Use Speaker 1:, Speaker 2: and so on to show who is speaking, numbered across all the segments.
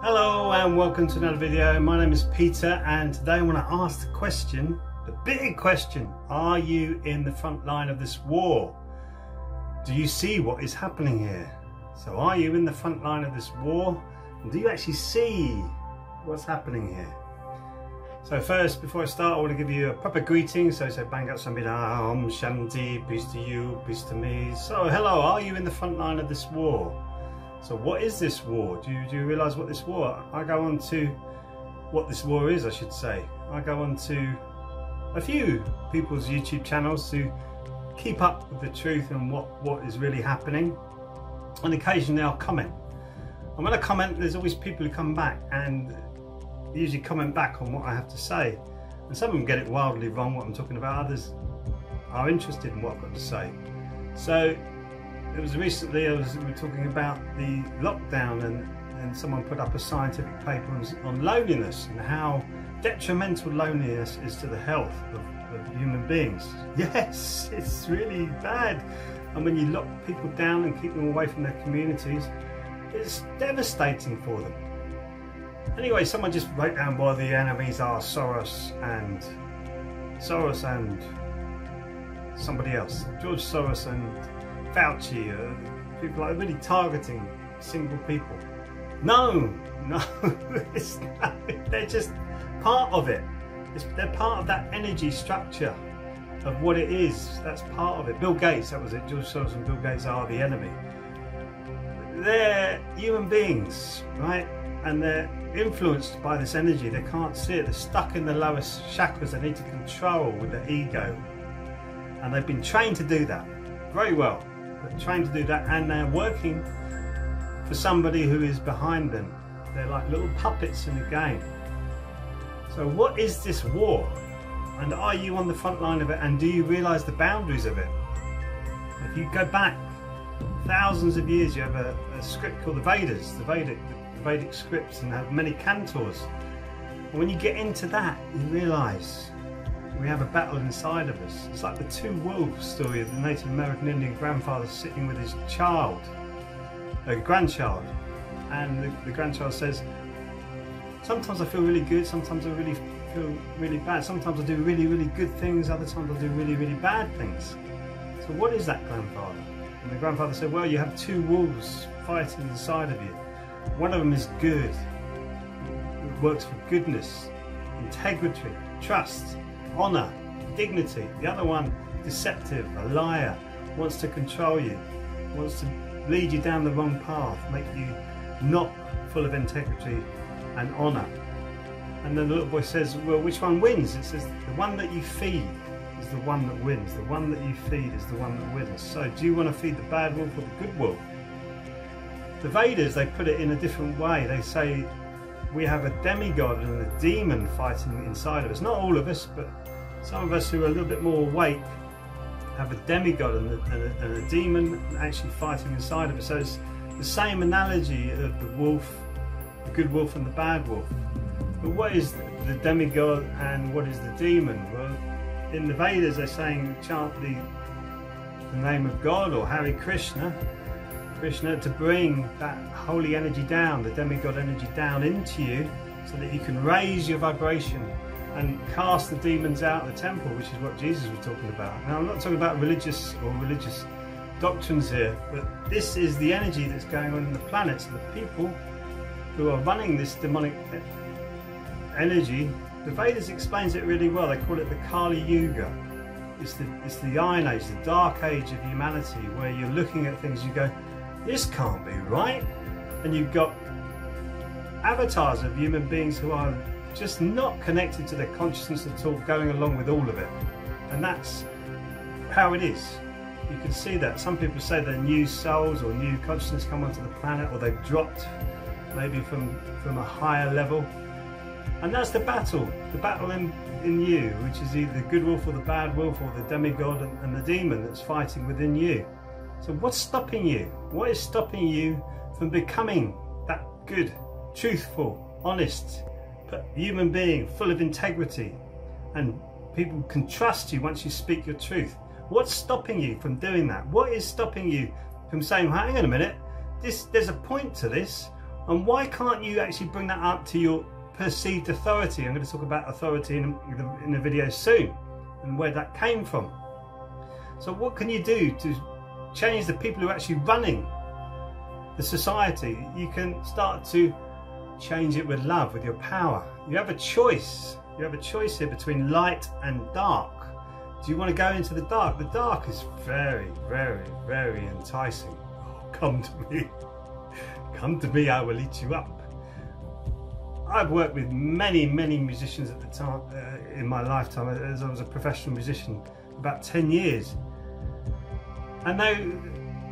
Speaker 1: Hello and welcome to another video. My name is Peter and today I want to ask the question, the big question: are you in the front line of this war? Do you see what is happening here? So are you in the front line of this war? And do you actually see what's happening here? So first, before I start, I want to give you a proper greeting. So bang up somebody, Om Shanti, peace to you, peace to me. So hello, are you in the front line of this war? So what is this war? Do you realise what this war? I go on to what this war is, I should say. I go on to a few people's YouTube channels to keep up with the truth and what is really happening. And occasionally I'll comment. And when I comment, there's always people who come back and usually comment back on what I have to say. And some of them get it wildly wrong, what I'm talking about. Others are interested in what I've got to say. So it was recently, we were talking about the lockdown and someone put up a scientific paper on loneliness and how detrimental loneliness is to the health of human beings. Yes, it's really bad. And when you lock people down and keep them away from their communities, it's devastating for them. Anyway, someone just wrote down why the enemies are Soros and somebody else, George Soros and Fauci, people like really targeting single people. No, it's not. They're just part of it. They're part of that energy structure of what it is. That's part of it. Bill Gates, that was it. George Soros and Bill Gates are the enemy. They're human beings, right? And they're influenced by this energy. They can't see it. They're stuck in the lowest chakras they need to control with their ego. And they've been trained to do that very well. They're trained to do that, and they're working for somebody who is behind them. They're like little puppets in a game. So what is this war? And are you on the front line of it? And do you realise the boundaries of it? If you go back thousands of years, you have a script called the Vedas, the Vedic scripts, and have many cantors. And when you get into that, you realise we have a battle inside of us. It's like the two wolves story of the Native American Indian grandfather sitting with his grandchild, and the grandchild says, sometimes I feel really good, sometimes I really feel really bad, sometimes I do really, really good things, other times I do really, really bad things. So what is that, grandfather? And the grandfather said, well, you have two wolves fighting inside of you. One of them is good, it works for goodness, integrity, trust, honour, dignity. The other one, deceptive, a liar, wants to control you, wants to lead you down the wrong path, make you not full of integrity and honour. And then the little boy says, well, which one wins? It says, the one that you feed is the one that wins. The one that you feed is the one that wins. So do you want to feed the bad wolf or the good wolf? The Vedas, they put it in a different way. They say we have a demigod and a demon fighting inside of us. Not all of us, but some of us who are a little bit more awake have a demigod and a demon actually fighting inside of us. So it's the same analogy of the wolf, the good wolf and the bad wolf. But what is the demigod and what is the demon? Well, in the Vedas they're saying chant the name of God or Hare Krishna, to bring that holy energy down, the demigod energy down into you, so that you can raise your vibration and cast the demons out of the temple, which is what Jesus was talking about. Now, I'm not talking about religious doctrines here, but this is the energy that's going on in the planet. So the people who are running this demonic energy, the Vedas explains it really well. They call it the Kali Yuga. It's the Iron Age, the dark age of humanity, where you're looking at things, you go, this can't be right. And you've got avatars of human beings who are just not connected to their consciousness at all, going along with all of it. And that's how it is. You can see that. Some people say they're new souls or new consciousness come onto the planet, or they've dropped maybe from a higher level. And that's the battle in you, which is either the good wolf or the bad wolf, or the demigod and the demon that's fighting within you. So what's stopping you? What is stopping you from becoming that good, truthful, honest human being, full of integrity, and people can trust you once you speak your truth? What's stopping you from doing that? What is stopping you from saying, hang on a minute, there's a point to this? And why can't you actually bring that up to your perceived authority? I'm going to talk about authority in the video soon and where that came from. So what can you do to change the people who are actually running the society? You can start to change it with love, with your power. You have a choice. You have a choice here between light and dark. Do you want to go into the dark? The dark is very, very, very enticing. Oh, come to me. Come to me, I will eat you up. I've worked with many, many musicians at the time in my lifetime, as I was a professional musician, about 10 years. And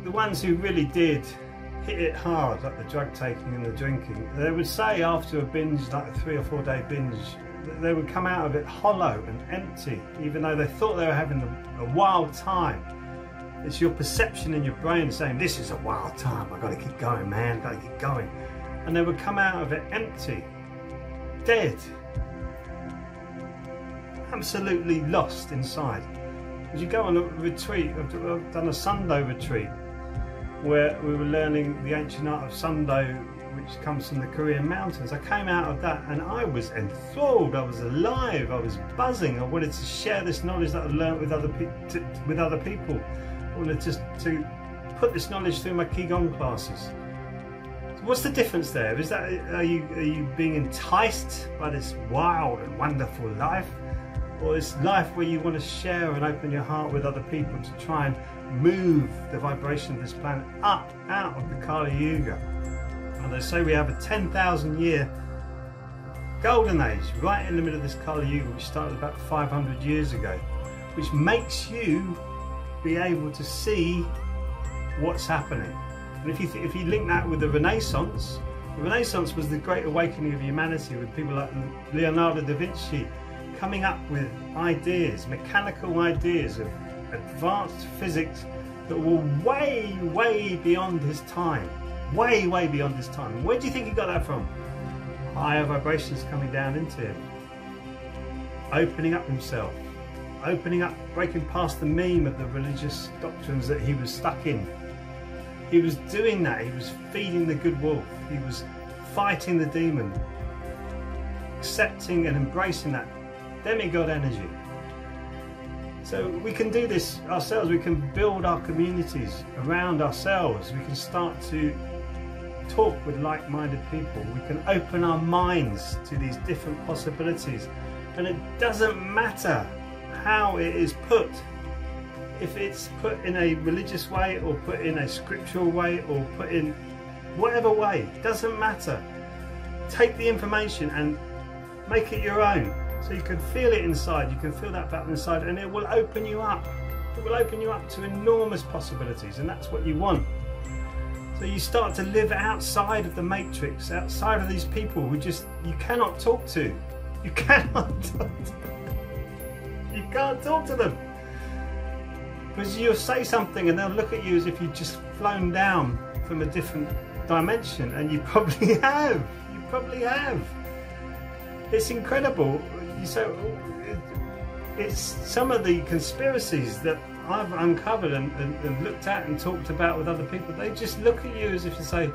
Speaker 1: the ones who really did hit it hard, like the drug taking and the drinking, they would say after a binge, like a 3 or 4 day binge, they would come out of it hollow and empty, even though they thought they were having a wild time. It's your perception in your brain saying, this is a wild time, I've got to keep going, man, I've got to keep going. And they would come out of it empty, dead, absolutely lost inside. As you go on a retreat, I've done a Sando retreat where we were learning the ancient art of Sando, which comes from the Korean mountains. I came out of that and I was enthralled, I was alive, I was buzzing. I wanted to share this knowledge that I've learned with other people. I wanted just to put this knowledge through my Qigong classes. So what's the difference there? Is that, are you being enticed by this wild and wonderful life? Or this life where you want to share and open your heart with other people to try and move the vibration of this planet up out of the Kali Yuga? And they say we have a 10,000 year golden age right in the middle of this Kali Yuga, which started about 500 years ago, which makes you be able to see what's happening. And if you link that with the Renaissance was the great awakening of humanity, with people like Leonardo da Vinci coming up with ideas, mechanical ideas of advanced physics that were way, way beyond his time. Way, way beyond his time. Where do you think he got that from? Higher vibrations coming down into him. Opening up himself. Opening up, breaking past the meme of the religious doctrines that he was stuck in. He was doing that. He was feeding the good wolf. He was fighting the demon. Accepting and embracing that demigod energy. So we can do this ourselves. We can build our communities around ourselves. We can start to talk with like-minded people. We can open our minds to these different possibilities. And it doesn't matter how it is put. If it's put in a religious way, or put in a scriptural way, or put in whatever way, it doesn't matter. Take the information and make it your own. So you can feel it inside, you can feel that battle inside, and it will open you up. It will open you up to enormous possibilities, and that's what you want. So you start to live outside of the matrix, outside of these people who you cannot talk to. You cannot talk to them. You can't talk to them. Because you'll say something and they'll look at you as if you've just flown down from a different dimension, and you probably have. You probably have. It's incredible. So it's some of the conspiracies that I've uncovered and looked at and talked about with other people. They just look at you as if to say,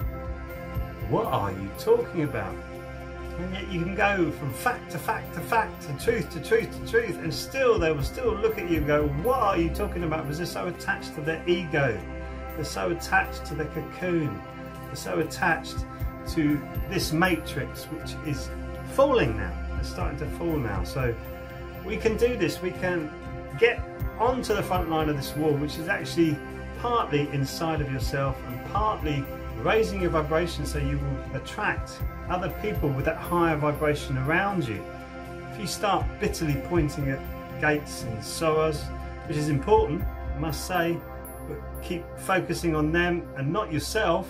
Speaker 1: what are you talking about? And yet you can go from fact to fact to fact, to truth to truth to truth, and still they will still look at you and go, what are you talking about? Because they're so attached to their ego. They're so attached to the cocoon. They're so attached to this matrix, which is falling now. It's starting to fall now. So we can do this. We can get onto the front line of this war, which is actually partly inside of yourself and partly raising your vibration, so you will attract other people with that higher vibration around you. If you start bitterly pointing at Gates and Soros, which is important, I must say, but keep focusing on them and not yourself,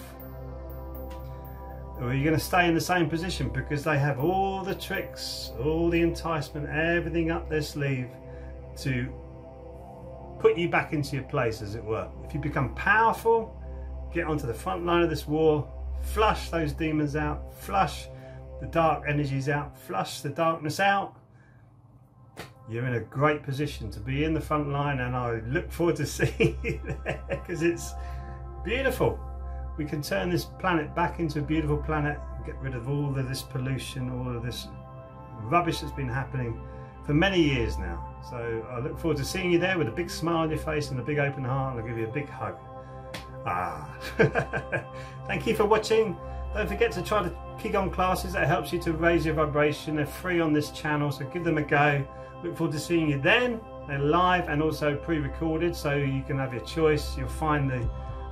Speaker 1: or you're going to stay in the same position, because they have all the tricks, all the enticement, everything up their sleeve to put you back into your place, as it were. If you become powerful, get onto the front line of this war, flush those demons out, flush the dark energies out, flush the darkness out, you're in a great position to be in the front line, and I look forward to seeing you there, because it's beautiful. we can turn this planet back into a beautiful planet, get rid of all of this pollution, all of this rubbish that's been happening for many years now. So I look forward to seeing you there with a big smile on your face and a big open heart, and I'll give you a big hug. Thank you for watching. Don't forget to try the Qigong classes. That helps you to raise your vibration. They're free on this channel, so give them a go. Look forward to seeing you then. They're live and also pre-recorded, so you can have your choice. You'll find the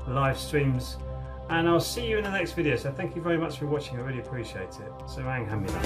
Speaker 1: live streams, and I'll see you in the next video. So thank you very much for watching. I really appreciate it. Sarang Hamida.